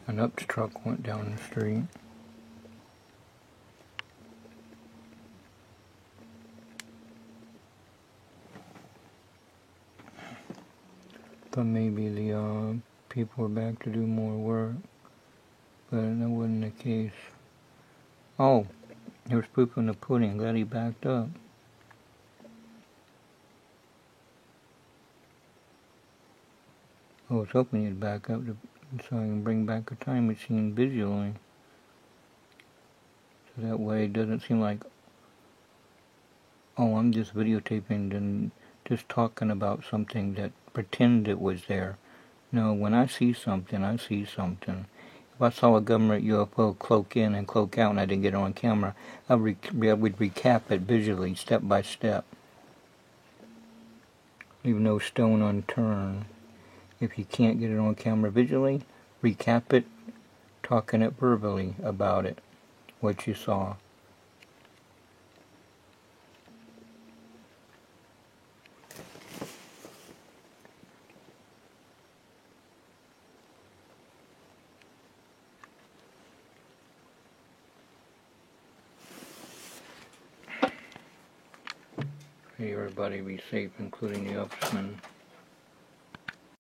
An UPS truck went down the street. Thought maybe the people were back to do more work, but that wasn't the case. Oh, he was pooping the pudding. Glad he backed up. I was hoping he'd back up so I can bring back a time machine visually. So that way it doesn't seem like, oh, I'm just videotaping and just talking about something that pretend it was there. No, when I see something, I see something. If I saw a government UFO cloak in and cloak out and I didn't get it on camera, I would recap it visually, step by step. Leave no stone unturned. If you can't get it on camera visually, recap it, talking it verbally about it, what you saw. Hey, everybody be safe, including the upsmen.